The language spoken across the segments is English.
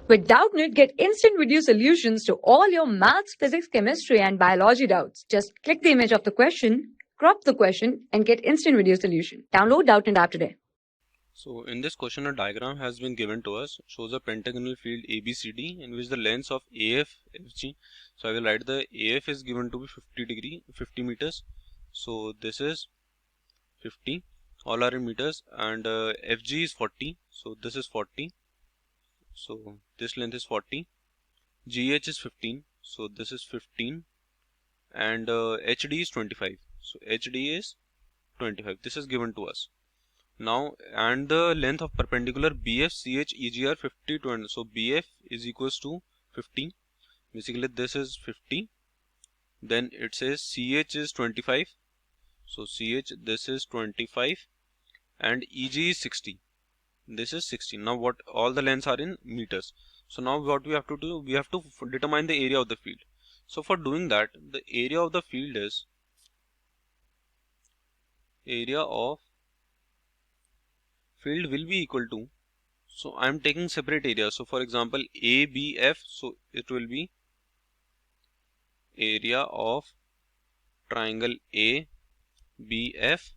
With Doubtnut, get instant video solutions to all your maths, physics, chemistry, and biology doubts. Just click the image of the question, crop the question, and get instant video solution. Download Doubtnut app today. So in this question, a diagram has been given to us, shows a pentagonal field ABCD in which the lengths of AF, FG. So I will write the AF is given to be 50 meters. So this is 50, all are in meters, and FG is 40. So this is 40. So this length is 40. GH is 15. So this is 15, and HD is 25. So HD is 25. This is given to us. Now, and the length of perpendicular BF, CH, EG are 50, 20. So BF is equals to 50. Basically, this is 50. Then it says CH is 25. So CH, this is 25. And EG is 60. This is 60. Now, what all the lengths are in meters. So now what we have to do, we have to determine the area of the field. So for doing that, the area of the field is area of field will be equal to, so I am taking separate areas. So for example, ABF, so it will be area of triangle ABF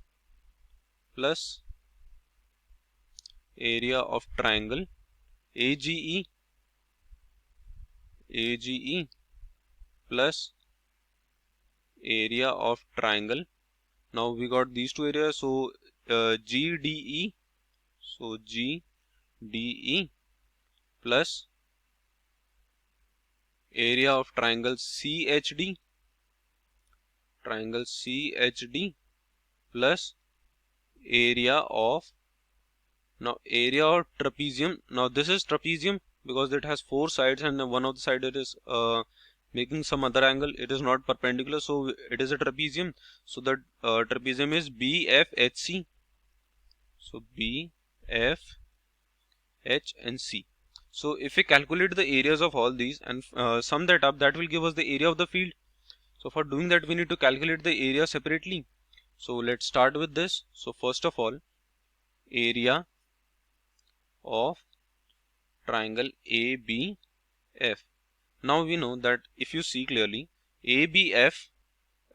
plus area of triangle AGE plus area of triangle. Now we got these two areas, so GDE, so GDE plus area of triangle CHD plus area of, now area of trapezium. Now this is trapezium because it has four sides and one of the side it is making some other angle, it is not perpendicular, so it is a trapezium. So the trapezium is BFHC. So BF, H and C. So if we calculate the areas of all these and sum that up, that will give us the area of the field. So for doing that, we need to calculate the area separately. So let's start with this. So first of all, area of triangle ABF. Now we know that if you see clearly, ABF,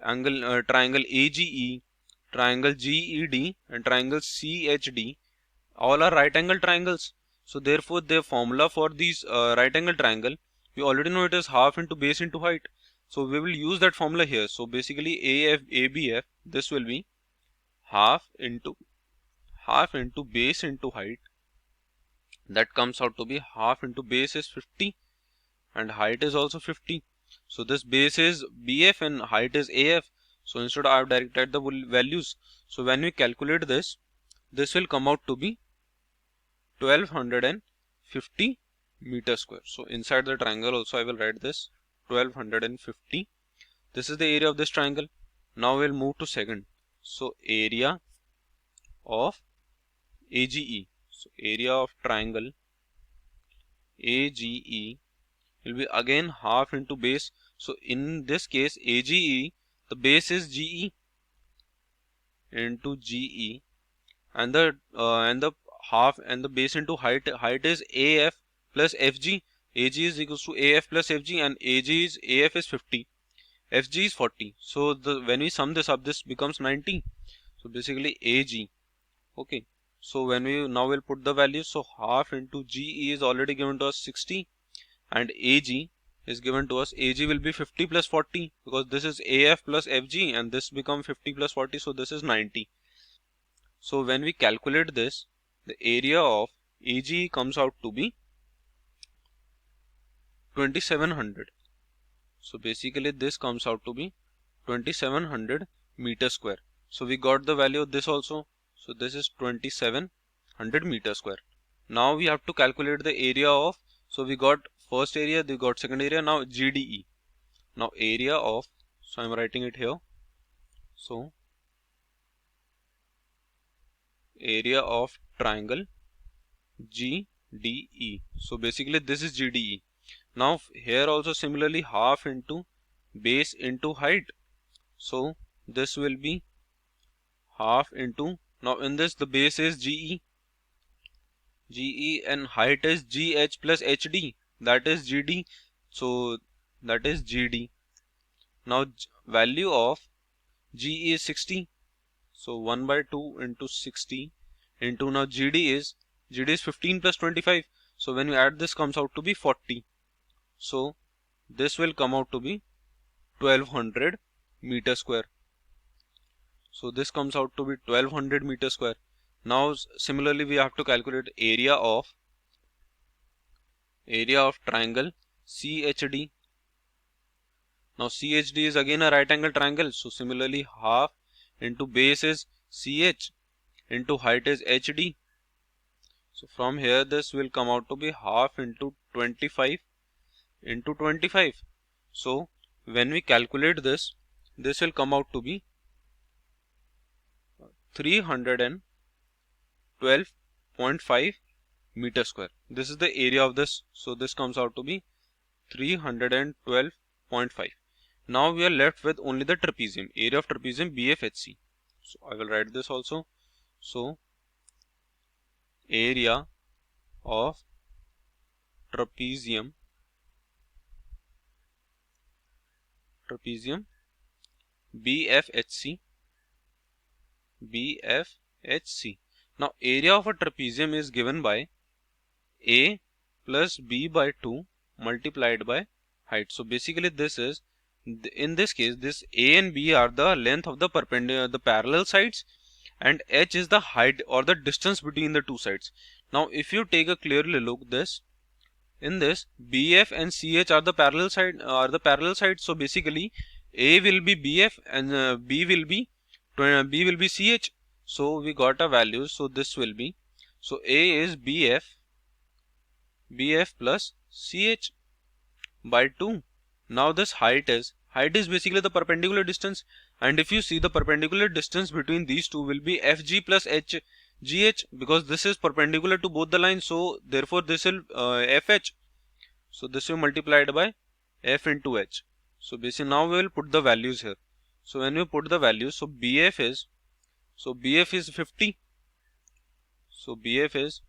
angle triangle AGE, triangle GED and triangle CHD, all are right angle triangles. So therefore the formula for these right angle triangle, we already know it is half into base into height. So we will use that formula here. So basically ABF, this will be half into base into height. That comes out to be half into base is 50 and height is also 50. So this base is BF and height is AF. So instead I have directed the values. So when we calculate this, this will come out to be 1250 meter square. So inside the triangle also I will write this 1250. This is the area of this triangle. Now we'll move to second. So area of AGE. So area of triangle AGE will be again half into base. So in this case AGE, the base is GE into GE, and the half and the base into height is AF plus FG. AG is equals to AF plus FG, and AF is 50, FG is 40. So when we sum this up, this becomes 90. So basically AG. Okay. So when we now will put the values, so half into GE is already given to us 60, and AG is given to us. AG will be 50 plus 40 because this is AF plus FG, and this become 50 plus 40, so this is 90. So when we calculate this, the area of AG comes out to be 2700. So basically this comes out to be 2700 meter square. So we got the value of this also. So this is 2700 meter square. Now we have to calculate the area of, so we got first area, we got second area, now GDE. Now area of, so I am writing it here. So area of triangle GDE. So basically this is GDE. Now here also similarly half into base into height. So this will be half into, now in this the base is GE and height is GH plus HD. that is GD. So that is GD. Now value of G is 60. So 1 by 2 into 60 into now GD is 15 plus 25. So when you add this comes out to be 40. So this will come out to be 1200 meter square. So this comes out to be 1200 meter square. Now similarly we have to calculate area of triangle CHD. Now CHD is again a right angle triangle. So similarly half into base is CH into height is HD. So from here this will come out to be half into 25 into 25. So when we calculate this will come out to be 312.5 meter square. This is the area of this. So this comes out to be 312.5. Now we are left with only the trapezium, area of trapezium BFHC. So I will write this also. So area of trapezium BFHC. Now area of a trapezium is given by A plus B by 2 multiplied by height. So basically this is, in this case, this A and B are the length of the perpendicular, the parallel sides, and H is the height or the distance between the two sides. Now if you take a clearly look this, in this BF and CH are the parallel sides. So basically A will be BF and B will be CH. So we got a value. So this will be, so A is BF plus CH by 2. Now this height is basically the perpendicular distance, and if you see the perpendicular distance between these two will be FG plus GH, because this is perpendicular to both the lines. So therefore this will FH. So this will multiplied by F into H. So basically now we will put the values here. So when we put the values, so BF is 50. So BF is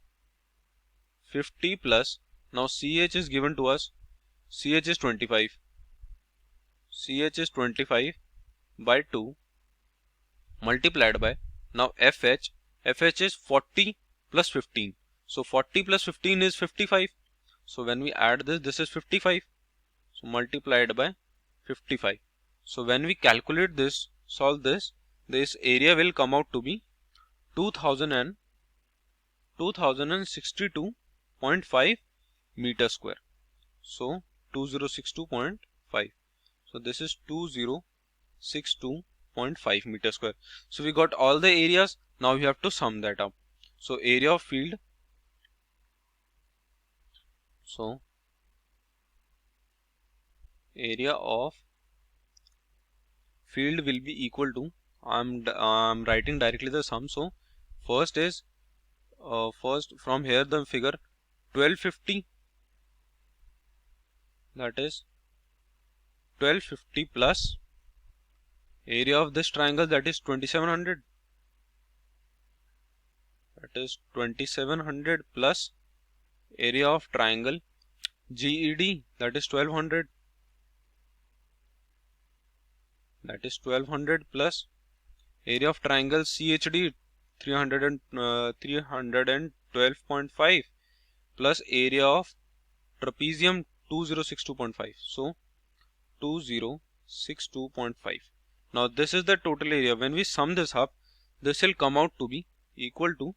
50 plus, now CH is given to us, CH is 25. CH is 25 by 2 multiplied by, now FH is 40 plus 15. So 40 plus 15 is 55. So when we add this is 55. So multiplied by 55. So when we calculate this, solve this area will come out to be 2062.5 meter square. So 2062.5. So this is 2062.5 meter square. So we got all the areas. Now we have to sum that up. So area of field. So area of field will be equal to, I'm writing directly the sum. So first is from here the figure 1250, that is 1250 plus area of this triangle, that is 2700, plus area of triangle GED, that is 1200, plus area of triangle CHD 312.5 plus area of trapezium 2062.5. So 2062.5. Now this is the total area. When we sum this up, this will come out to be equal to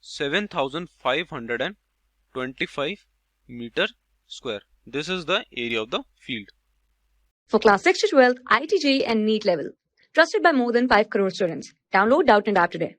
7525 meter square. This is the area of the field. For class 6 to 12, IIT JEE and NEET level. Trusted by more than 5 crore students. Download Doubtnut App today.